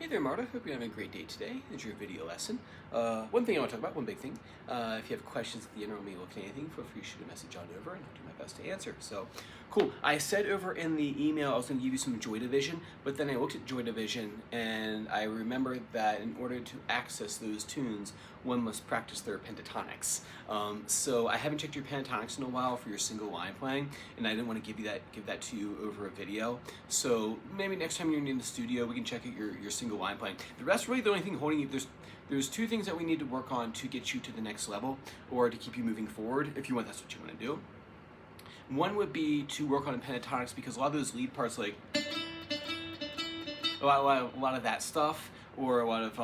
Hey there, Marta. Hope you're having a great day today. It's your video lesson. One thing I want to talk about, one big thing. If you have questions at the end or want me to look at anything, feel free to shoot a message on over and I'll do my best to answer. So, cool. I said over in the email I was going to give you some Joy Division, but then I looked at Joy Division and I remembered that in order to access those tunes, one must practice their pentatonics. So I haven't checked your pentatonics in a while for your single line playing, and I didn't want to give that to you over a video. So maybe next time you're in the studio, we can check out your single line playing. The rest, really, the only thing holding you, there's two things that we need to work on to get you to the next level, or to keep you moving forward, if you want, that's what you want to do. One would be to work on pentatonics, because a lot of those lead parts, like a lot of that stuff, or a lot of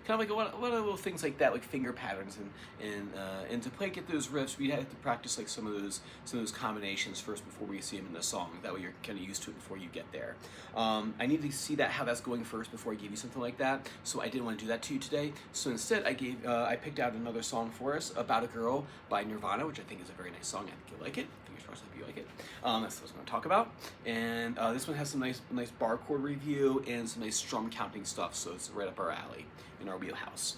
kind of like a lot of little things like that, like finger patterns, and to get those riffs, we have to practice like some of those combinations first before we see them in the song. That way you're kind of used to it before you get there. I need to see how that's going first before I give you something like that. So I didn't want to do that to you today. So instead, I picked out another song for us, "About a Girl" by Nirvana, which I think is a very nice song. I think you'll like it. Fingers crossed if you like it. That's what I was going to talk about. And this one has some nice bar chord review and some nice strum counting stuff. So it's right up our alley, in our wheelhouse.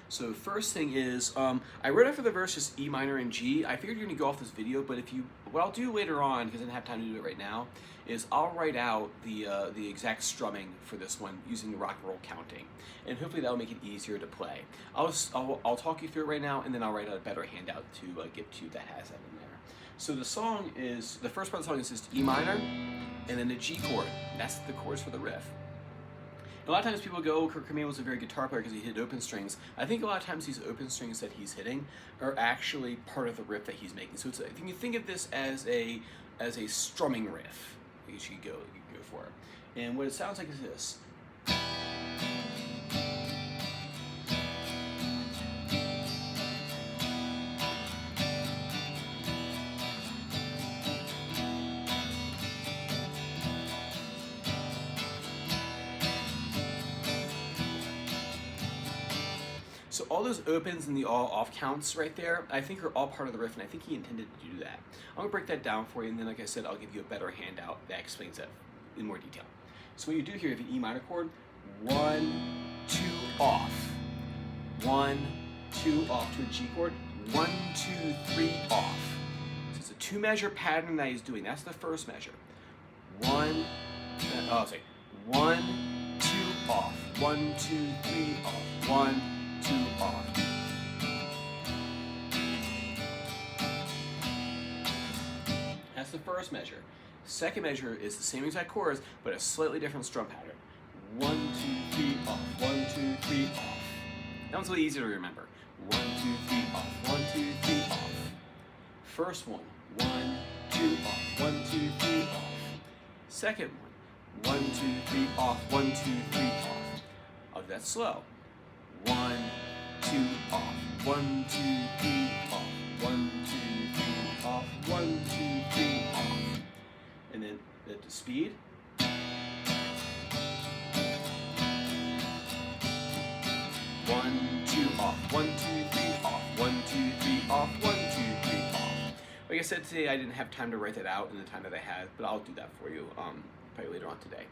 So first thing is, I wrote out for the verse just E minor and G. I figured you're gonna go off this video, but what I'll do later on, because I didn't have time to do it right now, is I'll write out the exact strumming for this one using the rock and roll counting, and hopefully that'll make it easier to play. I'll talk you through it right now, and then I'll write out a better handout to get to you that has that in there. So the first part of the song is just E minor, and then the G chord. That's the chords for the riff. A lot of times people go, Kurt Cobain was a very guitar player because he hit open strings. I think a lot of times these open strings that he's hitting are actually part of the riff that he's making. So you think of this as a strumming riff. You should go for it. And what it sounds like is this. So all those opens and the all off counts right there, I think are all part of the riff, and I think he intended to do that. I'm gonna break that down for you, and then like I said, I'll give you a better handout that explains that in more detail. So what you do here, you have an E minor chord, 1, 2 off, 1, 2 off to a G chord, 1, 2, 3 off. So it's a 2-measure pattern that he's doing. That's the first measure. 1, 2 off, 1, 2, 3 off, 1, 2 off. That's the first measure. Second measure is the same exact chords, but a slightly different strum pattern. 1, 2, 3 off, 1, 2, 3 off. That one's a little easier to remember. 1, 2, 3 off, 1, 2, 3 off. First one, 1, 2 off, 1, 2, 3 off. Second one, 1, 2, 3 off, 1, 2, 3 off. I'll do that slow. 1, 2 off, 1, 2, 3 off, 1, 2, 3 off, 1, 2, 3 off. And then at the speed. 1, 2 off, 1, 2, 3 off, 1, 2, 3 off, 1, 2, 3 off. Like I said today, I didn't have time to write that out in the time that I had, but I'll do that for you probably later on today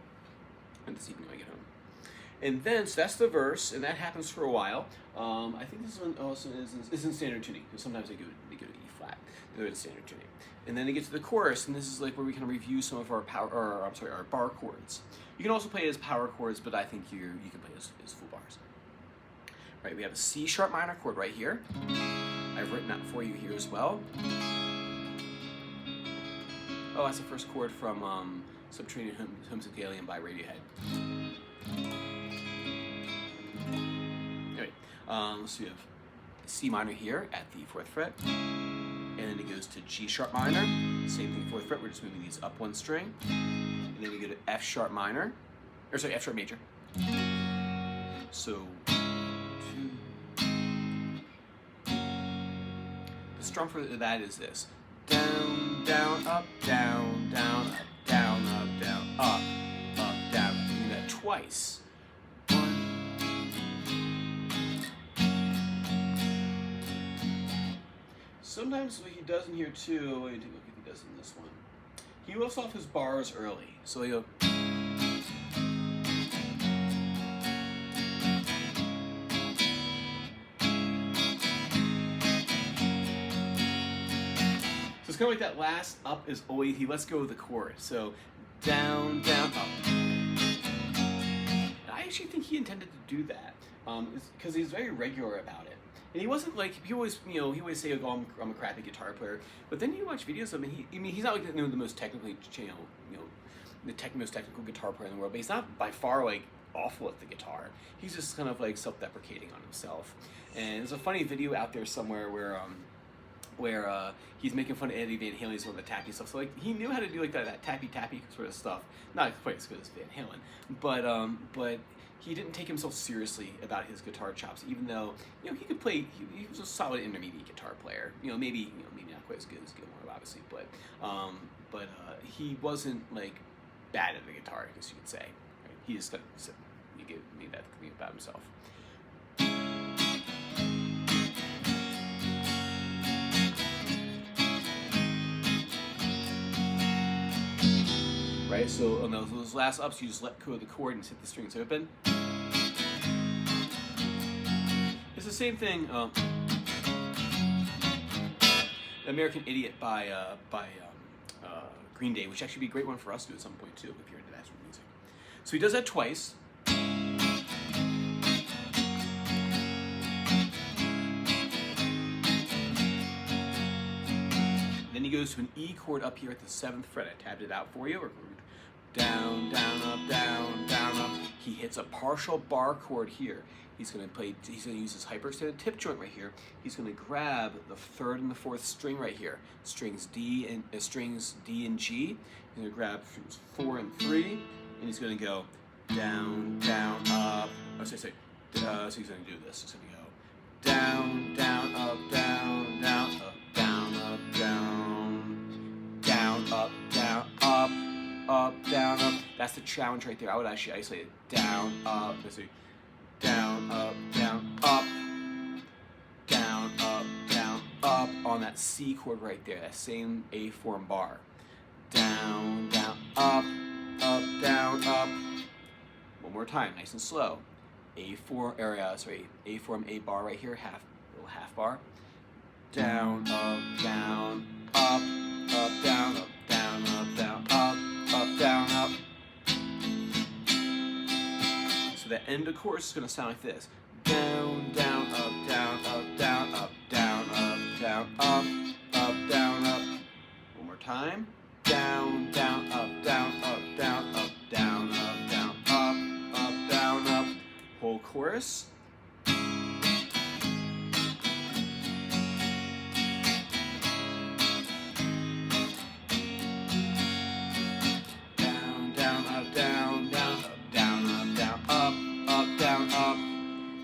and this evening when I get home. And then, so that's the verse, and that happens for a while. I think this one also is in standard tuning, because sometimes they go to E flat. They go to standard tuning. And then they get to the chorus, and this is like where we can review some of our our bar chords. You can also play it as power chords, but I think you can play it as full bars. Right, we have a C sharp minor chord right here. I've written that for you here as well. Oh, that's the first chord from Subterranean Homosexualian by Radiohead. So you have C minor here at the 4th fret, and then it goes to G sharp minor, same thing 4th fret, we're just moving these up one string, and then we go to F sharp minor, F sharp major. So, 2. The strum for that is this. Down, down, up, down, down, up, down, up, down, up, down. Doing that twice. Sometimes what he does in here too, let me take a look if he does in this one. He whiffs off his bars early. So he'll kind of like that last up is always, he lets go of the chord. So down, down, up. And I actually think he intended to do that because he's very regular about it. And he wasn't like, he always say, like, oh, I'm a crappy guitar player. But then you watch videos of him, and he's not like the most technically, the most technical guitar player in the world, but he's not by far like awful at the guitar. He's just kind of like self-deprecating on himself. And there's a funny video out there somewhere where he's making fun of Eddie Van Halen, he's doing the tappy stuff. So like he knew how to do like that tappy sort of stuff. Not quite as good as Van Halen, but he didn't take himself seriously about his guitar chops, even though he could play. He was a solid intermediate guitar player. Maybe not quite as good as Gilmour, obviously, but he wasn't like bad at the guitar, I guess you could say. Right? He just kind of made that thing about himself. Right, so on those last ups, you just let go of the chord and hit the strings open. It's the same thing. American Idiot by Green Day, which actually would be a great one for us to do at some point too, if you're into that sort of music. So he does that twice. Then he goes to an E chord up here at the 7th fret. I tabbed it out for you. Down, down, up, down, down, up. He hits a partial bar chord here. He's going to use his hyperextended tip joint right here. He's going to grab the 3rd and the 4th string right here. Strings D and G. He's going to grab strings 4 and 3, and he's going to go down, down, up. So he's going to do this. He's going to go down, down, up, down, down, up, down, up, down, down, up, down, up, down, up. That's the challenge right there. I would actually isolate it. Down, up, let's see. Down, up, down, up, down, up on that C chord right there, that same A form bar. Down, down, up, down, up. One more time, nice and slow. A form A bar right here, little half bar. Down, down, up, down, up, down, down, down, up. So the end of chorus is going to sound like this. Down, down, up, down, down, up, down, down, down, up. One more time. Down, down, up, down, down, down, down, up. Whole chorus.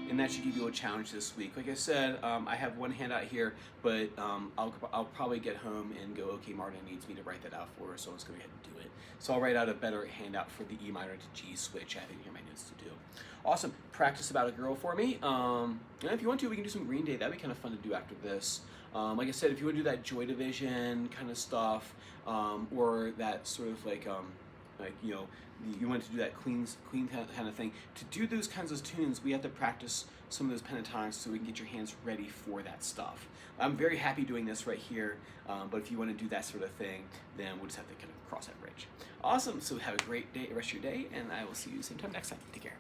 And that should give you a challenge this week. Like I said, I have one handout here, but I'll probably get home and go, okay, Martin needs me to write that out for her, so I'm just going to go ahead and do it. So I'll write out a better handout for the E minor to G switch. I have it here in my notes to do. Awesome. Practice About a Girl for me. And if you want to, we can do some Green Day. That'd be kind of fun to do after this. Like I said, if you want to do that Joy Division kind of stuff, or that sort of like you want to do that clean kind of thing. To do those kinds of tunes, we have to practice some of those pentatonics so we can get your hands ready for that stuff. I'm very happy doing this right here, but if you want to do that sort of thing, then we'll just have to kind of cross that bridge. Awesome, so have a great day, rest of your day, and I will see you same time next time. Take care.